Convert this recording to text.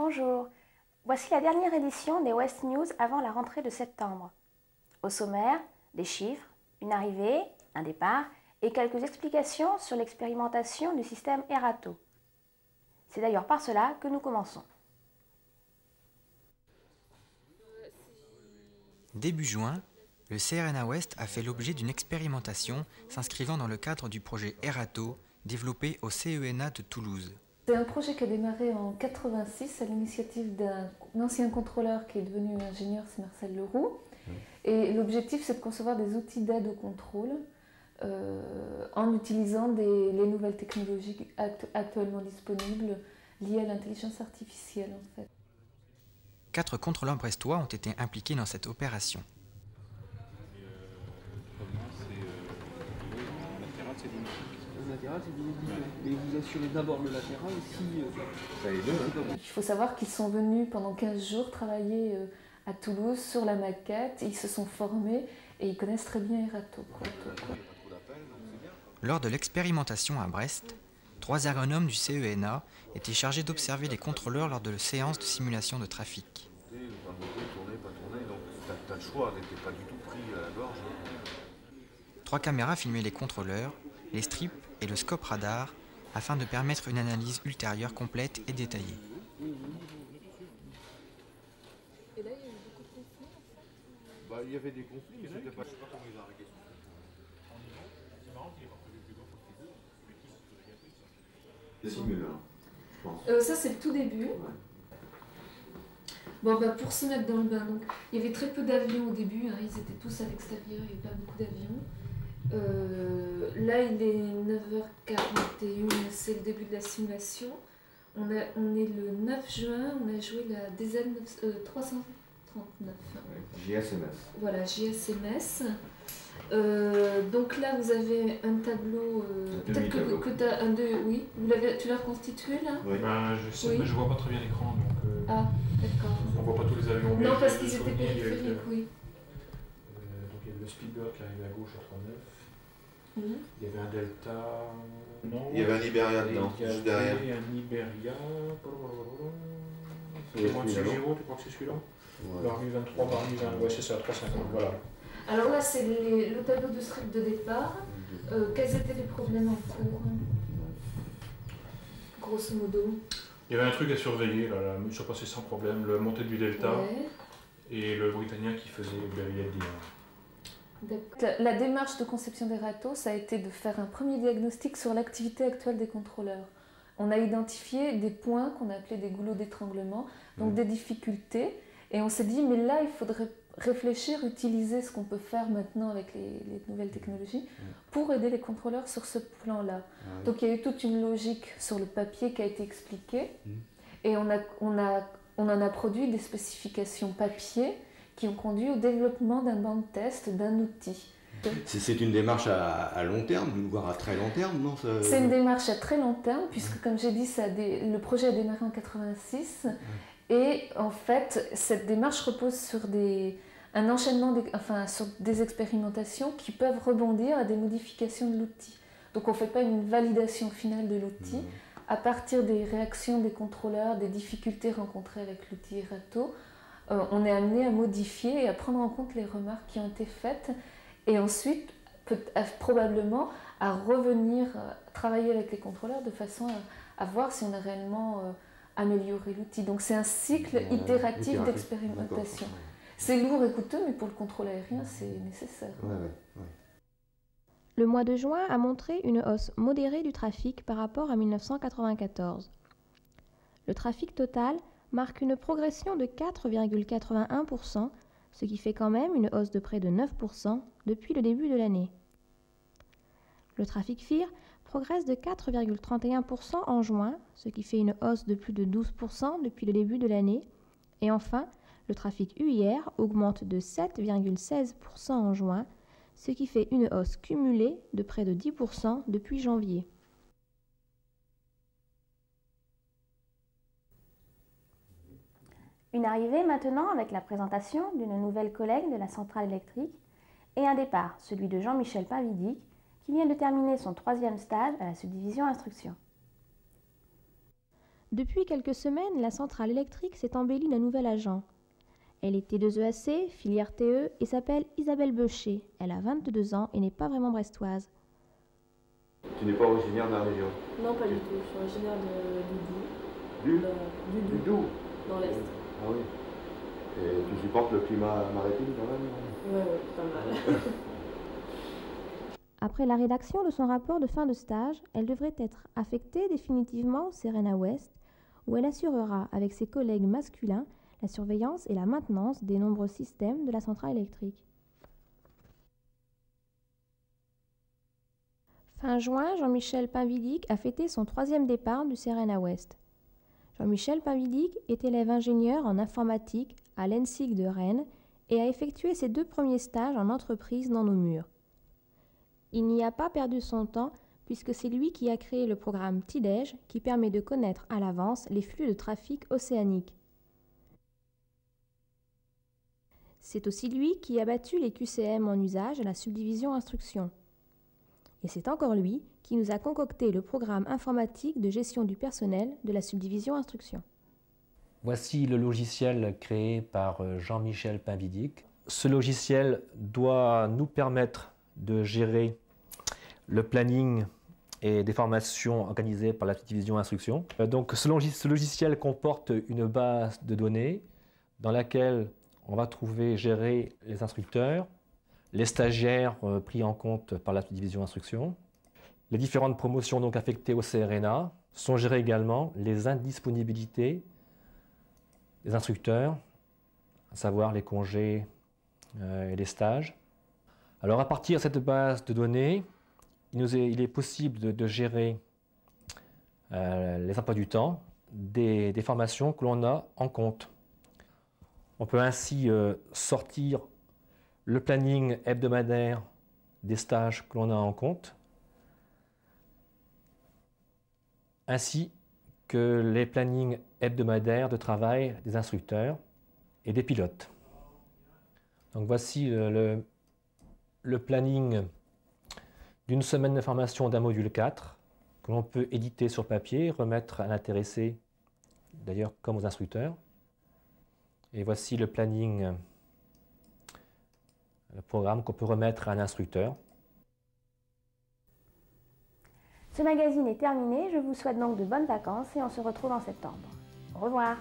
Bonjour, voici la dernière édition des West News avant la rentrée de septembre. Au sommaire, des chiffres, une arrivée, un départ et quelques explications sur l'expérimentation du système Erato. C'est d'ailleurs par cela que nous commençons. Début juin, le CRNA West a fait l'objet d'une expérimentation s'inscrivant dans le cadre du projet Erato développé au CENA de Toulouse. C'est un projet qui a démarré en 86 à l'initiative d'un ancien contrôleur qui est devenu ingénieur, c'est Marcel Leroux. Et l'objectif, c'est de concevoir des outils d'aide au contrôle en utilisant les nouvelles technologies actuellement disponibles liées à l'intelligence artificielle en fait. 4 contrôleurs brestois ont été impliqués dans cette opération. Le latéral, c'est d'inaudible. Mais vous assurez d'abord le latéral si ça est deux. Il faut savoir qu'ils sont venus pendant 15 jours travailler à Toulouse sur la maquette. Ils se sont formés et ils connaissent très bien Erato. Lors de l'expérimentation à Brest, 3 ergonomes du CENA étaient chargés d'observer les contrôleurs lors de séances de simulation de trafic. Tourner, pas tourner, donc t'as le choix, t'es pas du tout pris à la gorge. 3 caméras filmaient les contrôleurs, les strips et le scope radar afin de permettre une analyse ultérieure complète et détaillée. Et là, il y a eu beaucoup de conflits. Bah, il y avait des conflits, mais c'était pas... Je sais pas comment ils ont arrêté ça. C'est simulant, je pense. Ça, c'est le tout début. Ouais. Bon, bah, pour se mettre dans le bain, donc, il y avait très peu d'avions au début, hein, ils étaient tous à l'extérieur, il n'y avait pas beaucoup d'avions. Là, il est 9h41, c'est le début de la simulation. On est le 9 juin, on a joué la DZ 339. JSMS. Voilà, JSMS. Donc là, vous avez un tableau. Peut-être que tu as un de. Oui, tu l'as reconstitué là? Oui. Je sais, Oui. mais je vois pas très bien l'écran, donc Ah, d'accord. on voit pas tous les avions. Non, parce qu'ils étaient périphériques, oui. Donc il y avait le Spielberg qui arrivait à gauche à 39. Mhm. Il y avait un Delta. Non. Il y avait un Iberia dedans, Il y juste derrière. avait un Iberia. Oui, Comment tu celui-là. Giro, tu crois que c'est celui-là? Ouais. Barmi 23, Barmi 20, ouais, c'est ça, 350, voilà. Alors là, c'est le tableau de strip de départ. Quels étaient les problèmes en cours? Grosso modo. Il y avait un truc à surveiller, là, il se passait sans problème, le montée du Delta Ouais. et le Britannia qui faisait Berriette d'hier. La démarche de conception d'Erato, ça a été de faire un premier diagnostic sur l'activité actuelle des contrôleurs. On a identifié des points qu'on a appelés des goulots d'étranglement, donc des difficultés, et on s'est dit, mais là, il faudrait réfléchir, utiliser ce qu'on peut faire maintenant avec les nouvelles technologies pour aider les contrôleurs sur ce plan-là. Donc il y a eu toute une logique sur le papier qui a été expliquée, et on en a produit des spécifications papier qui ont conduit au développement d'un banc de test, d'un outil. C'est une démarche à long terme, voire à très long terme, non? C'est une démarche à très long terme, puisque comme j'ai dit, le projet a démarré en 86, et en fait, cette démarche repose sur un enchaînement, sur des expérimentations qui peuvent rebondir à des modifications de l'outil. Donc on ne fait pas une validation finale de l'outil. À partir des réactions des contrôleurs, des difficultés rencontrées avec l'outil Erato, on est amené à modifier et à prendre en compte les remarques qui ont été faites et ensuite probablement à revenir travailler avec les contrôleurs de façon à voir si on a réellement amélioré l'outil. Donc c'est un cycle itératif d'expérimentation. C'est lourd et coûteux, mais pour le contrôle aérien, c'est nécessaire. Le mois de juin a montré une hausse modérée du trafic par rapport à 1994. Le trafic total marque une progression de 4,81%, ce qui fait quand même une hausse de près de 9% depuis le début de l'année. Le trafic FIR progresse de 4,31% en juin, ce qui fait une hausse de plus de 12% depuis le début de l'année. Et enfin, le trafic UIR augmente de 7,16% en juin, ce qui fait une hausse cumulée de près de 10% depuis janvier. Une arrivée maintenant avec la présentation d'une nouvelle collègue de la centrale électrique et un départ, celui de Jean-Michel Pavidic, qui vient de terminer son 3e stage à la subdivision instruction. Depuis quelques semaines, la centrale électrique s'est embellie d'un nouvel agent. Elle est T2EAC, filière TE, et s'appelle Isabelle Beucher. Elle a 22 ans et n'est pas vraiment brestoise. Tu n'es pas originaire de la région? Non, pas du tout. Je suis originaire de Du Doubs, dans l'Est. Ah oui. Et tu supportes le climat maritime quand même? Ouais, pas mal. Après la rédaction de son rapport de fin de stage, elle devrait être affectée définitivement au Serena West, où elle assurera avec ses collègues masculins la surveillance et la maintenance des nombreux systèmes de la centrale électrique. Fin juin, Jean-Michel Pinvidic a fêté son 3e départ du Serena West. Jean-Michel Pinvidic est élève ingénieur en informatique à l'ENSIC de Rennes et a effectué ses 2 premiers stages en entreprise dans nos murs. Il n'y a pas perdu son temps puisque c'est lui qui a créé le programme TIDEJ qui permet de connaître à l'avance les flux de trafic océanique. C'est aussi lui qui a battu les QCM en usage à la subdivision instruction. Et c'est encore lui qui nous a concocté le programme informatique de gestion du personnel de la subdivision instruction. Voici le logiciel créé par Jean-Michel Pinvidic. Ce logiciel doit nous permettre de gérer le planning et des formations organisées par la subdivision instruction. Donc ce logiciel comporte une base de données dans laquelle on va trouver gérer les instructeurs, les stagiaires pris en compte par la subdivision instruction. Les différentes promotions donc affectées au CRNA sont gérées également les indisponibilités des instructeurs, à savoir les congés et les stages. Alors à partir de cette base de données, il est possible de gérer les emplois du temps des formations que l'on a en compte. On peut ainsi sortir le planning hebdomadaire des stages que l'on a en compte, ainsi que les plannings hebdomadaires de travail des instructeurs et des pilotes. Donc voici le planning d'une semaine de formation d'un module 4 que l'on peut éditer sur papier, remettre à l'intéressé, d'ailleurs comme aux instructeurs. Et voici le planning, le programme qu'on peut remettre à un instructeur. Ce magazine est terminé, je vous souhaite donc de bonnes vacances et on se retrouve en septembre. Au revoir.